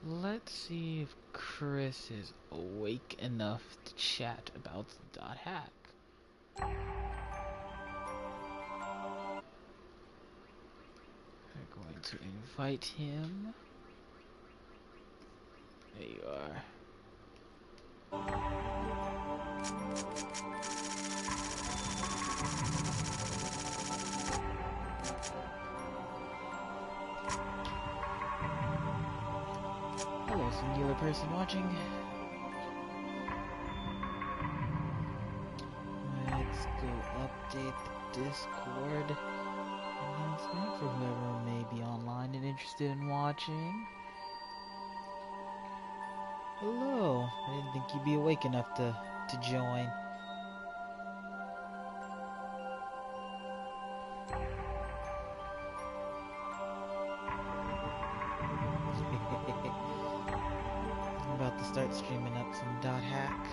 Let's see if Chris is awake enough to chat about the dot hack. We're going to invite him. There you are. Hello, singular person watching. Let's go update the Discord announcement for whoever may be online and interested in watching. Hello, I didn't think you'd be awake enough to join. I'm about to start streaming up some dot hack.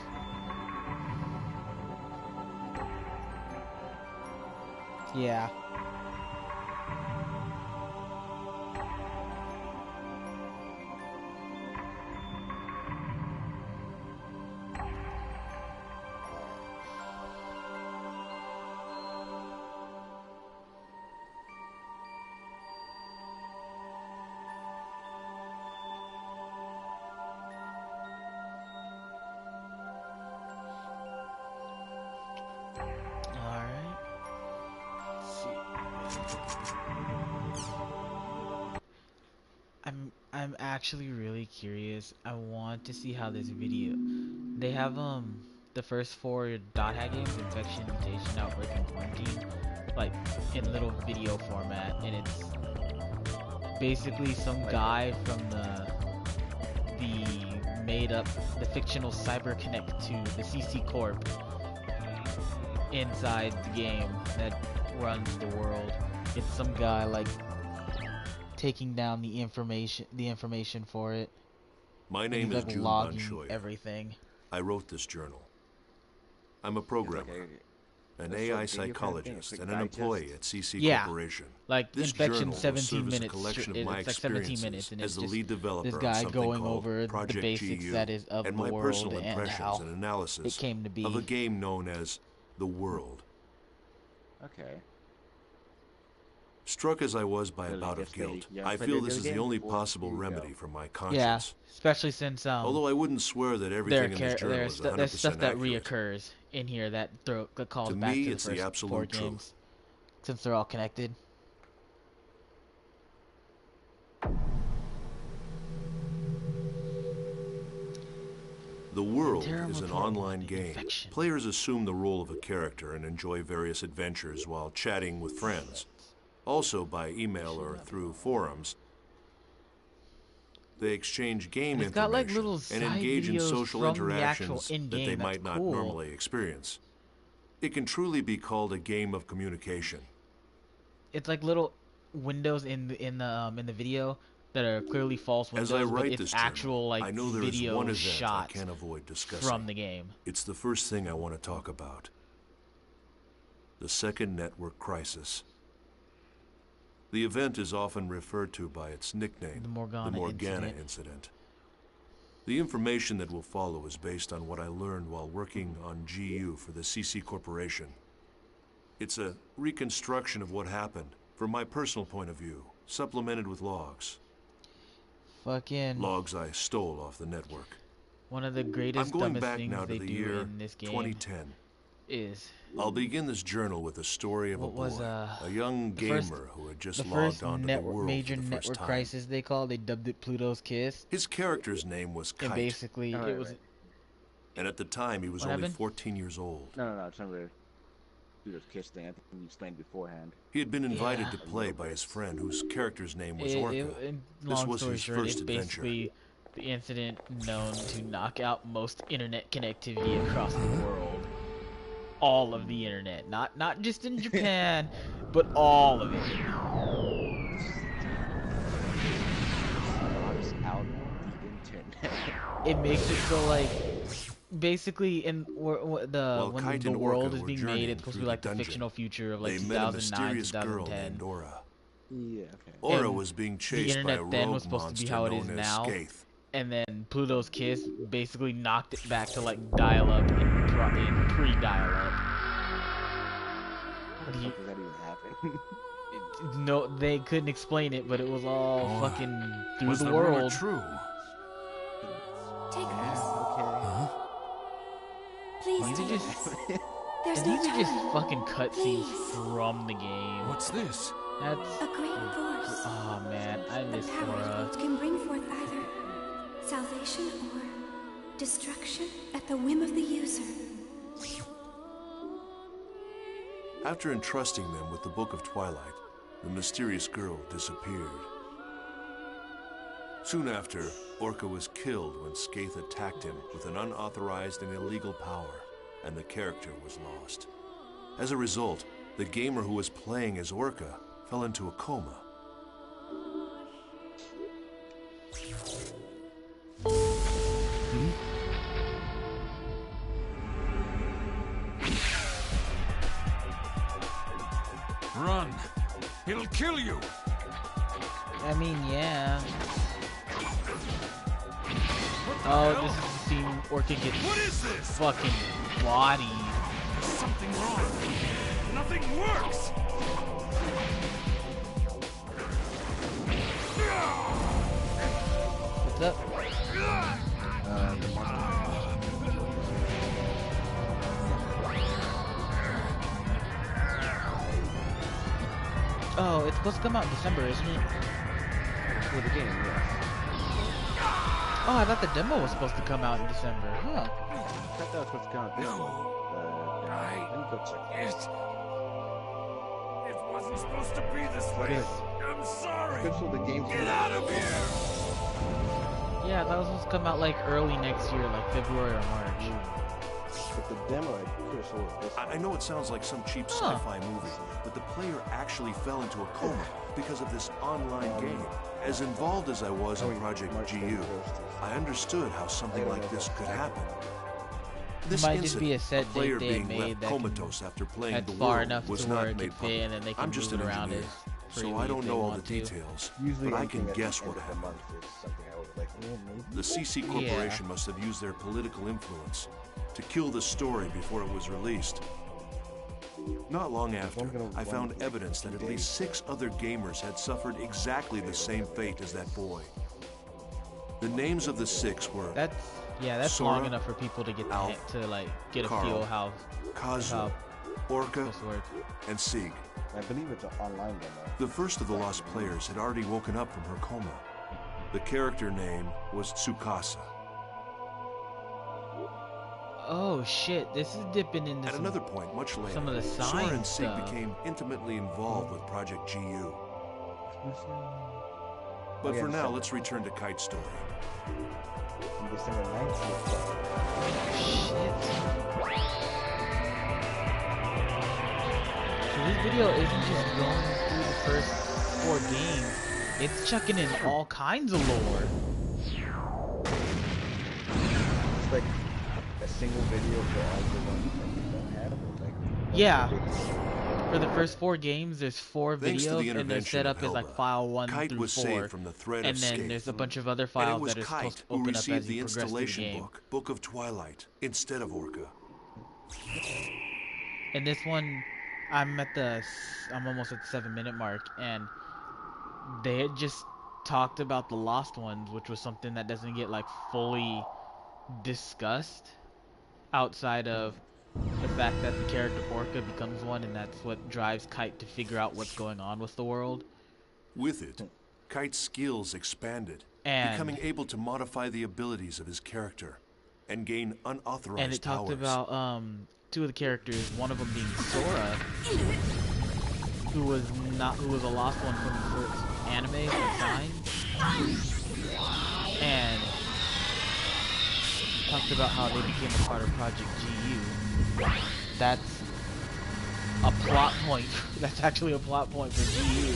Yeah. I'm actually really curious. I want to see how this video. They have the first 4 dot hack games, Infection, Mutation, Outbreak, and Quarantine, like in little video format, and it's basically some guy from the made up the fictional cyber connect to the CC Corp inside the game that runs the world. It's some guy like taking down the information for it. My name is June logging everything. I wrote this journal. I'm a programmer, an AI psychologist, and an employee at CC Corporation. Like this Infection, journal 17 minutes. A collection of my it's like 17 minutes, and as it's the lead developer this guy on going called over Project the basics GU, that is of and the my world personal and impressions how and analysis it came to be of a game known as The World. Okay. Struck as I was by a bout of guilt, I feel this is the only possible remedy for my conscience. Yeah, especially since although I wouldn't swear that everything in this journal is 100% there's stuff that accurate. reoccurs in here that calls to back me, to the it's first the absolute 4 truth. games, since they're all connected. The World is an online game. Players assume the role of a character and enjoy various adventures while chatting with friends. Also by email or through forums. They exchange game information and engage in social interactions that they might not normally experience. It can truly be called a game of communication. It's like little windows in the video that are clearly false windows, As I write but it's this actual journal, I know there is video one event shots I can't avoid discussing from the game. It's the first thing I want to talk about. The second network crisis. The event is often referred to by its nickname, the Morgana incident. The information that will follow is based on what I learned while working on GU for the CC Corporation. It's a reconstruction of what happened, from my personal point of view, supplemented with logs. Logs I stole off the network. One of the greatest, dumbest things they do in this game 2010. is... I'll begin this journal with the story of a boy, a young gamer who had just logged onto the world major for the first network time. crisis they dubbed it Pluto's Kiss. His character's name was Kite. And basically, it was... And at the time, he was only 14 years old. No, it's not really Pluto's Kiss thing. I think you explained beforehand. He had been invited to play by his friend, whose character's name was Orca. This was his first adventure. Basically the incident known to knock out most internet connectivity across the world. All of the internet, not just in Japan, but all of it. It makes it so like, basically, when the world is being made, it's supposed to be like the fictional future of like 2009, 2010. Aura. Yeah, okay. Aura was being chased by a rogue then was supposed to be how it is monster known as now. Skaith. and then Pluto's kiss basically knocked it back to like dial-up in pre-dial-up. How the fuck does that even happen? No, they couldn't explain it, but it was all fucking through was the rumor world. True? Take Yeah, this. okay. Huh? Please These take are just, this. There's and no these are just telling. fucking cutscenes Please. from the game. What's this? That's, A great force. oh man, I The miss power it Sora. holds can bring forth either salvation or destruction at the whim of the user. After entrusting them with the Book of Twilight, the mysterious girl disappeared. Soon after, Orca was killed when Skaith attacked him with an unauthorized and illegal power, and the character was lost. As a result, the gamer who was playing as Orca fell into a coma. Run! It'll kill you! I mean, yeah. What the Oh, hell? this is the scene Orca gets What is this? fucking bodied. There's something wrong. Nothing works! What's up? The monster. Oh, it's supposed to come out in December, isn't it? For the game, yeah. Oh, I thought the demo was supposed to come out in December. Huh. I thought that was supposed to come out this No. month. Let me go check. It wasn't supposed to be this way. I'm sorry. Official the game's Get out of here! Yeah, that was supposed to come out like early next year, like February or March. But the demo, I could have sold this. I know it sounds like some cheap Huh. sci-fi movie, but the player actually fell into a coma because of this online game. As involved as I was in Project GU, I understood how something like this could happen. This Might just be a incident, set player they being made left that comatose after playing that's the far world enough was to not where it made can fit public. and then they can I'm just move an it around engineer, as so freely I if don't they know all the want to. details, Usually but I anything can at guess the what end of the happened. month is something I was like, maybe. The CC Corporation must have used their political influence to kill the story before it was released. Not long after, I found evidence that at least 6 other gamers had suffered exactly the same fate as that boy. The names of the 6 were That's that's Sora, long enough for people to get Alf, to like get a Carl, feel how Kazu, how Orca, it's supposed to work. and Sieg. I believe it's an online demo. The first of the lost players had already woken up from her coma. The character name was Tsukasa. Oh shit, this is dipping into At some, another point, much later, some of the Sora and science Sieg stuff. became intimately involved with Project GU. Oh, But yeah, for now, December. let's return to Kite's story. On December 19th. So this video isn't just going through the first 4 games, it's chucking in all kinds of lore. It's like a single video for all the ones that you don't have. Like, Yeah. videos. For the first 4 games, there's 4 Thanks to the videos, and they're intervention set of up as like Helga, file 1 Kite through was 4, saved from the threat and of then Skaith. there's a bunch of other And it files was that are supposed Kite to who open up received as the you progress through the installation game. Book of Twilight, instead of Orca. And this one, I'm almost at the 7-minute mark, and they had just talked about the Lost Ones, which was something that doesn't get like fully discussed outside of the fact that the character Orca becomes one, and that's what drives Kite to figure out what's going on with the world. With it, Kite's skills expanded, And- becoming able to modify the abilities of his character and gain unauthorized And it talked powers. about 2 of the characters, one of them being Sora, who was a lost one from the first anime, the sign, and talked about how they became a part of Project GU. That's a plot point. That's actually a plot point for GU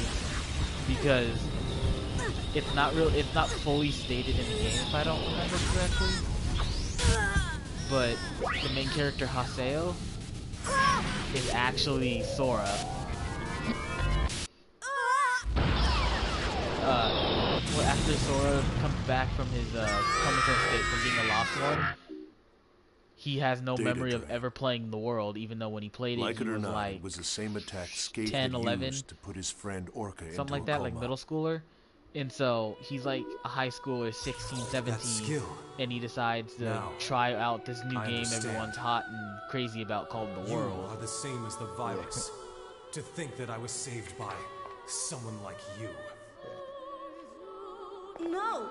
because it's not fully stated in the game if I don't remember correctly. But the main character Haseo is actually Sora. Well, after after Sora comes back from his comatose state from being a lost one, he has no memory of ever playing the world, even though when he played it, he was like it was the same attack Skate 10, 11, used to put his friend Orca something like that, like middle schooler. And so he's like a high schooler, 16, 17, and he decides to try out this new game everyone's hot and crazy about called The World. You are the same as the virus. To think that I was saved by someone like you. No!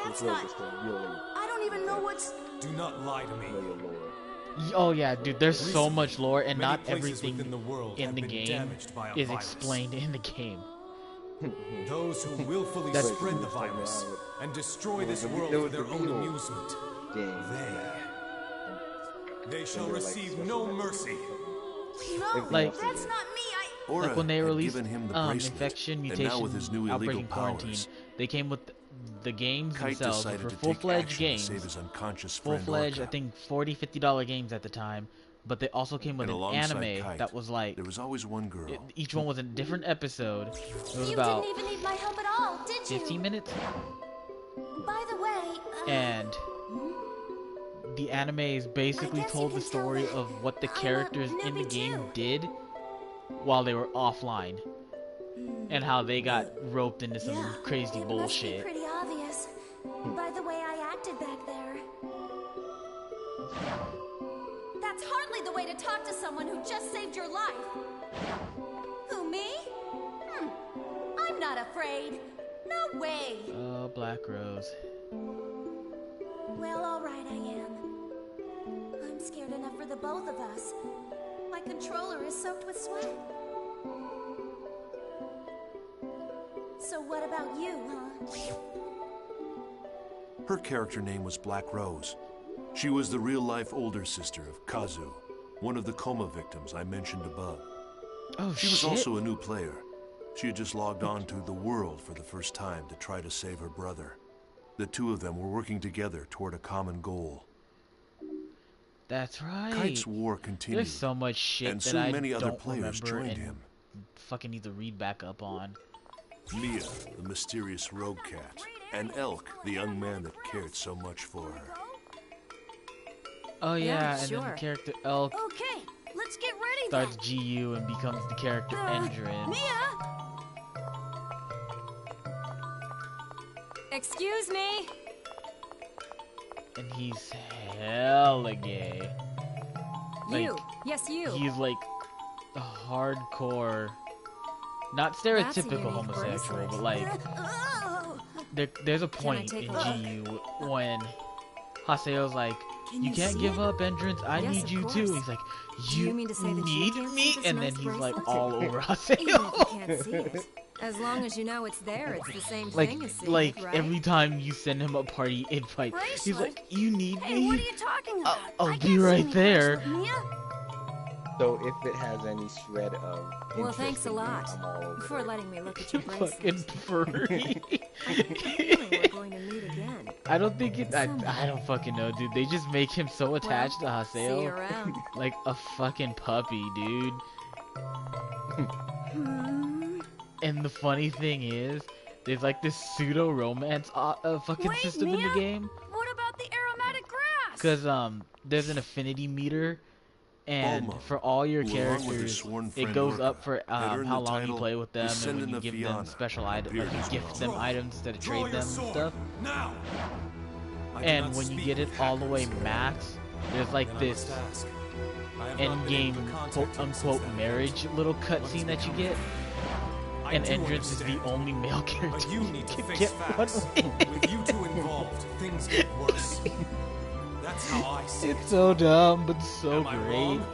That's not... I don't even know what's... Do not lie to me. Oh yeah, dude, there's so much lore, and not everything in the game is explained in the game. Those who willfully spread the virus and destroy this world for their own amusement, they shall receive no mercy. No, like, that's not me. Like when they released Infection, Mutation, Outbreak, and Quarantine, they came with the games themselves, which were full-fledged games. Full-fledged, I think $40, $50 games at the time. But they also came with an anime that was like, there was always one girl. Each one was a different episode. It was you about didn't even need my help at all, did you? 15 minutes. By the way, and the animes basically told the story of what the characters in the game did while they were offline, and how they got roped into some crazy bullshit. Must be pretty obvious. By the way I acted back there. That's hardly the way to talk to someone who just saved your life. Who, me? I'm not afraid. No way. Oh, Black Rose. Well, all right, I am. I'm scared enough for the both of us. My controller is soaked with sweat. So what about you, huh? Her character name was Black Rose. She was the real-life older sister of Kazu, one of the coma victims I mentioned above. Oh, she was also a new player. She had just logged on to The World for the first time to try to save her brother. The two of them were working together toward a common goal. That's right. Kite's war continued. There's so much shit and that soon I many other don't players remember joined and him. Fucking need to read back up on. Mia, the mysterious rogue cat, and Elk, the young man that cared so much for her. Oh yeah, and then the character Elk Okay, let's get ready starts GU and becomes the character Endrin. Mia! Excuse me? And he's hella gay. Like, you. Yes, you. He's like a hardcore, not stereotypical homosexual, but like there's a point in GU when Haseo's like, you can't give up, Entrance. I need you too. He's like, you mean to say that need you me? can't And see then this he's like nice all bracelet? over Even Haseo. if you can't see it. As long as you know it's there, it's the same thing as seeing like it, right? every time you send him a party invite, he's like, you need Hey, me? what are you talking about? I'll be right there. Mia? So if it has any shred of Well, interest thanks a in me, lot I'm all over for it. letting me look at your Fucking bracelet. furry. I have a feeling we're going to meet again. I don't think it. I don't fucking know, dude. They just make him so attached to See you Haseo, around. like a fucking puppy, dude. And the funny thing is, there's like this pseudo romance fucking Wait, system in the Mia? game. What about the aromatic grass? Cause there's an affinity meter, and Bulma, for all your who, along with his characters, sworn it friend goes Orca, up for had earned how the long you title play with them, and when Descendant you of give them Fianna, special and items, like appeared you as gift well. them items instead of Draw trade your them and sword. stuff. Now. I do And not when you speak get it with all the way hackers. max, there's like Then I this must ask. I have not end been game able to contact quote him since unquote that marriage little What cutscene has that you become get. of him? I And do Entrance is the understand. only male character But you need to can face get facts. one way. With you two involved, things get worse. That's how I see it. It's so dumb, but so Am I great. wrong?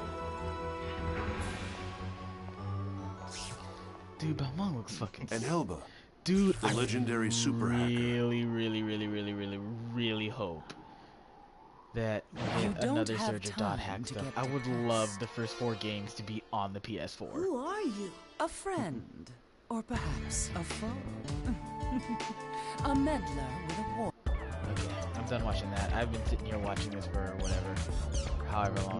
Dude, Belmont looks fucking And Helba, dude, the I legendary super hacker. really hope that You with don't another have surge of dot time hack to stuff, get I would depressed. love the first 4 games to be on the PS4. Who are you? A friend? Or perhaps a foe? A meddler with a war. Okay, I'm done watching that. I've been sitting here watching this for whatever, however long.